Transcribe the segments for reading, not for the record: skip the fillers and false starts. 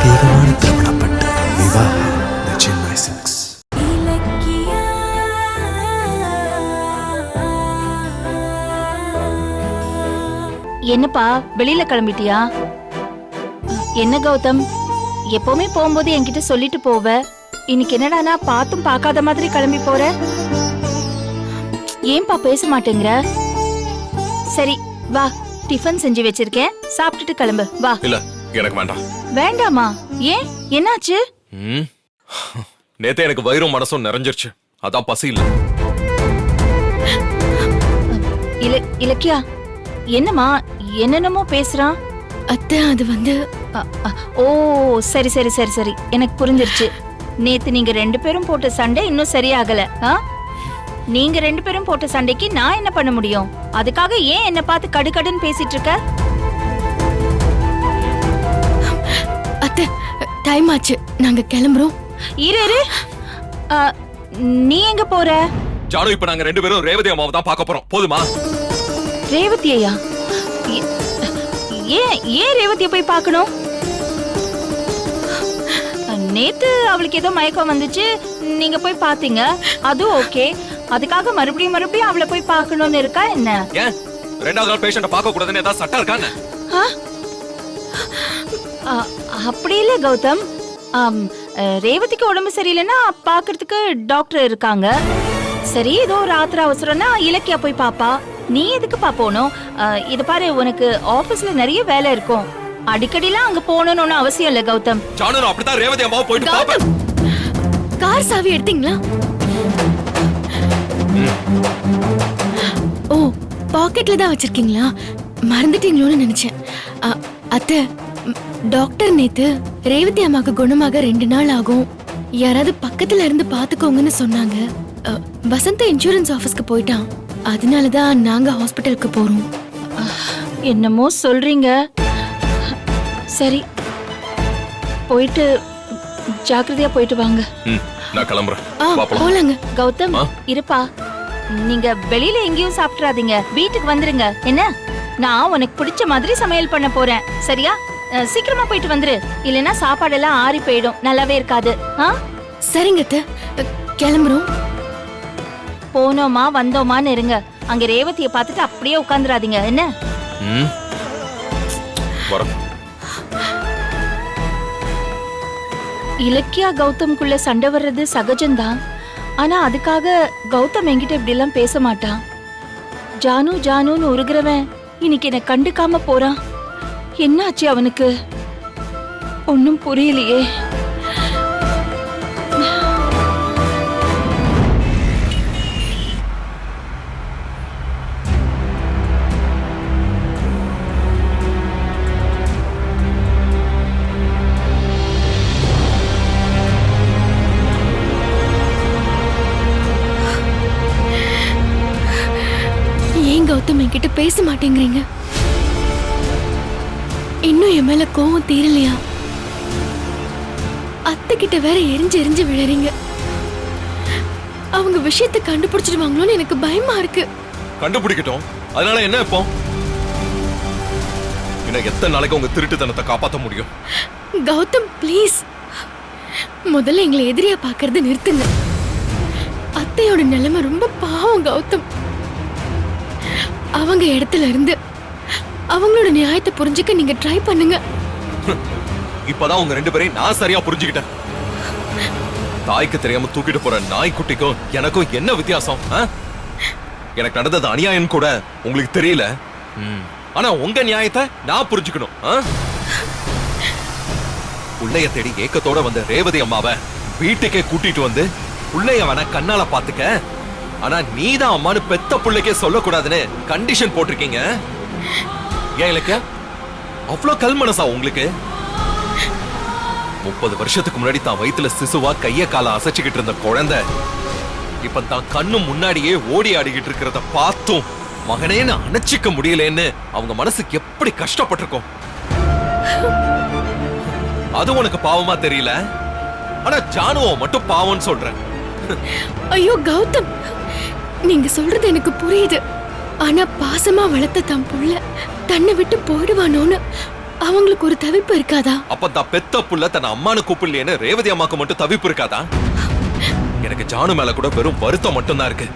பிரத்யேகமான திருமணப்பட்டு விவாஹா தி சென்னை சில்க்ஸ். என்னப்பா வெளியில கிளம்பிட்டியா? என்ன கௌதம், எப்பவுமே போகும்போது என்கிட்ட சொல்லிட்டு போவ, இன்னைக்கு என்னடானா பாத்தும் பார்க்காத மாதிரி கிளம்பி போற? ஏன்பா பேச மாட்டேங்கிற? சரி வா, டிஃபன் செஞ்சு வச்சிருக்கேன், சாப்பிட்டுட்டு கிளம்பு வா. இல்ல எனக்கு வேண்டாம். வேண்டாமா? ஏன், என்னாச்சு? நேத்தே எனக்கு வயிறும் மனசும் நிறைஞ்சிருச்சு, அதான் பசி இல்ல. இலக்கியா, என்னமா என்னென்னமோ பேசுறான்? அத்தை அது வந்து ஓ சரி சரி சரி சரி, எனக்கு புரிஞ்சிருச்சு. நேத்து நீங்க ரெண்டு பேரும் போட்ட சண்டை இன்னும் சரியாகல. நீங்க ரெண்டு பேரும் போட்ட சண்டைக்கு நான் என்ன பண்ண முடியும்? அதுக்காக ஏன் என்ன பார்த்து கடுகடுன்னு பேசிட்டு இருக்க? அத்தை டைம் ஆச்சு, நாங்க கிளம்புறோம். இரு இரு, நீ எங்க போற? ஜானு, இப்ப நாங்க ரெண்டு பேரும் ரேவதி அம்மாவை தான் பார்க்க போறோம், போதுமா? ரேவதியா? ஏன் ஏன் ரேவதியை போய் பார்க்கணும்? நேத்து அவளுக்கு ஏதோ மயக்கம் வந்துச்சு, நீங்க போய் பாத்தீங்க, அது ஓகே. அதுக்காக மறுபடியும் மறுபடியும் அவளை போய் பார்க்கணும்னு இருக்கா என்ன? ஏன் ரெண்டாவது நாள் பேஷண்ட பார்க்க கூடாதுன்னு ஏதாவது சட்டம் இருக்கானே? அப்படி இல்ல கௌதம், ரேவதிக்கு உடம்பு சரியில்லைன்னா பாக்குறதுக்கு டாக்டர் இருக்காங்க. சரி, ஏதோ ஒரு ஆத்திர அவசரம்னா இலக்கியா போய் பாப்பா. நீ எதுக்கு போகணும்? இது பாரு, உனக்கு ஆபீஸ்ல நிறைய வேலை இருக்கும், அடிக்கடிலாம் அங்க போகணும்னு அவசியம் இல்ல கௌதம். ஜானு, அப்படிதான் ரேவதி அம்மாவை போயிட்டு பாப்பேன். கார் சாவி எடுத்தீங்களா? ஓ, பாக்கெட்ல தான் வச்சிருக்கீங்களா? மறந்துட்டீங்களோன்னு நினைச்சேன். அத்தை, டாக்டர் நேத்து ரேவதி அம்மாக்கு குணமாக 2 நாள் ஆகும், யாராவது பக்கத்துல இருந்து பாத்துக்கோங்கன்னு சொன்னாங்க. வசந்த இன்சூரன்ஸ் ஆபீஸ்க்கு போயிட்டான், அதனாலதான் நாங்க ஹாஸ்பிட்டலுக்கு போறோம். என்னமோ சொல்றீங்க. சரி, போயிட்டு ஜாக்கிரதையா போயிட்டு வாங்க. நான் கிளம்புறேன், போலாங்க. கௌதம் இருப்பா, நீங்க வெளியில எங்கேயும் சாப்பிட்றாதீங்க, வீட்டுக்கு வந்துருங்க என்ன? நான் உனக்கு பிடிச்ச மாதிரி சமையல் பண்ண போறேன், சரியா? சீக்கிரமா போயிட்டு வந்துரு, இல்லைன்னா சாப்பாடெல்லாம் ஆறி போயிடும், நல்லாவே இருக்காது. சரிங்க அத்தை, கிளம்புறோம். போனோமா வந்தோமான்னு இருங்க, அங்க ரேவதியை பார்த்துட்டு அப்படியே உட்காந்துராதீங்க என்ன? இலக்கியா கௌதம்குள்ள சண்டை வர்றது சகஜம்தான், ஆனா அதுக்காக கௌதம் என்கிட்ட இப்படி எல்லாம் பேச மாட்டான். ஜானு ஜானுன்னு உருகிறவன் இன்னைக்கு என்ன கண்டுக்காம போறான். என்னாச்சு அவனுக்கு? ஒன்னும் புரியலையே. ஏன் கௌதம் என்கிட்ட பேச மாட்டேங்கிறீங்க? இன்னும் என் மேல கோவம் தீரலையா? அத்தை கிட்ட வேற எரிஞ்சு எரிஞ்சு விழறீங்க. அவங்க விஷயத்தை கண்டுபிடிச்சிடுவாங்களோன்னு எனக்கு பயமா இருக்கு. கண்டுபிடிக்கட்டும், அதனால என்ன? இப்போ இன்னும் எத்தனை நாளைக்கு உங்க திருட்டுத்தனத்தை காப்பாற்ற முடியும்? கௌதம் ப்ளீஸ், முதல்ல எங்களை எதிரியா பாக்குறத நிறுத்துங்க. அத்தையோட நிலைமை ரொம்ப பாவம் கௌதம். அவங்க இடத்துல இருந்து அவங்களோட நியாயத்தை புரிஞ்சுக்க நீங்க ட்ரை பண்ணுங்க. இப்பதான் உங்க ரெண்டு பேரையும் நான் சரியா புரிஞ்சுக்கிட்டேன். தாய்க்கு தெரியாம தூக்கிட்டு போற நாய்க்குட்டிக்கும் எனக்கும் என்ன வித்தியாசம்? எனக்கு நடந்தது அநியாயம் கூட உங்களுக்கு தெரியல, ஆனா உங்க நியாயத்தை நான் புரிஞ்சுக்கணும். புள்ளைய தேடி ஏக்கத்தோட வந்த ரேவதி அம்மாவை வீட்டுக்கே கூட்டிட்டு வந்து புள்ளைய வேணா கண்ணால பாத்துக்க, ஆனா நீதான் அம்மானு பெத்த புள்ளைக்கே சொல்லக்கூடாதுன்னு கண்டிஷன் போட்டிருக்கீங்க. ஏன் இலக்கியா, அவ்வளவு கல் மனசா உங்களுக்கு? 30 வருஷத்துக்கு முன்னாடி தான் வயித்துல சிசுவா கைய கால அசைச்சுக்கிட்டு இருந்த குழந்தை இப்ப தான் கண்ணு முன்னாடியே ஓடி ஆடிக்கிட்டு இருக்கிறத பார்த்தும் மகனேன்னு அணைச்சிக்க முடியலன்னு அவங்க மனசுக்கு எப்படி கஷ்டப்பட்டிருக்கும். அது உனக்கு பாவமா தெரியல, ஆனா ஜானுவ மட்டும் பாவம்னு சொல்றேன். ஐயோ கௌதம், நீங்க சொல்றது எனக்கு புரியுது, ஆனா பாசமா வளர்த்த தம் புள்ள தன்னை விட்டு போயிடுவானோன்னு அவங்களுக்கு ஒரு தவிப்பு இருக்காதா? அப்ப தான் பெத்த புள்ள தன் அம்மானு கூப்பிடலையேன்னு ரேவதி அம்மாக்கு மட்டும் தவிப்பு இருக்காதா? எனக்கு ஜானு மேல கூட வெறும் வருத்தம் மட்டும்தான் இருக்கு.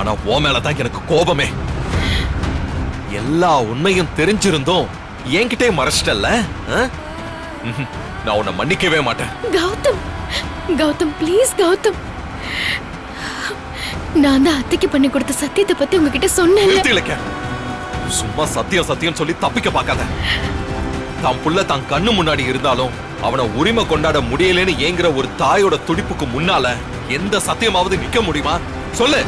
ஆனா ஓ மேலதான் எனக்கு கோபமே. எல்லா உண்மையும் தெரிஞ்சிருந்தோம் என்கிட்டே மறைச்சிட்டல்ல. நான் உன்னை மன்னிக்கவே மாட்டேன். கௌதம், கௌதம் ப்ளீஸ் கௌதம். நான் தான் அத்தைக்கு பண்ணி கொடுத்த சத்தியத்தை பத்தி உங்ககிட்ட சொன்னேன். நிறுத்து இலக்கியா. சும்மா சத்தியம் சத்தியம் சொல்லி தப்பிக்க பார்க்காத. தான் புள்ள தான் கண்ணு முன்னாடி இருந்தாலும் அவனை உரிமை கொண்டாட முடியலன்னு ஏங்குற ஒரு தாயோட துடிப்புக்கு முன்னால எந்த சத்தியமாவது நிக்க முடியுமா? சொல்லு.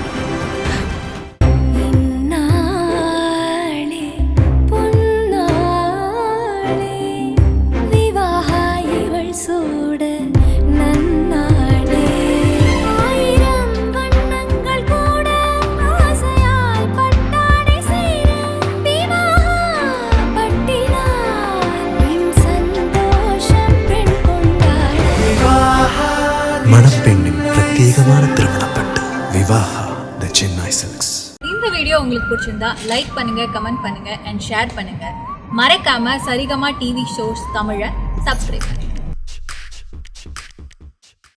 மணப்பெண்ணின் பிரத்யேகமான திருமணப்பட்டு விவாஹா தி சென்னை சில்க்ஸ். இந்த வீடியோ உங்களுக்கு பிடிச்சிருந்தா லைக் பண்ணுங்க, கமெண்ட் பண்ணுங்க அண்ட் ஷேர் பண்ணுங்க. மறக்காம சரிகமா டிவி ஷோஸ் தமிழை சப்ஸ்கிரைப் பண்ணுங்க.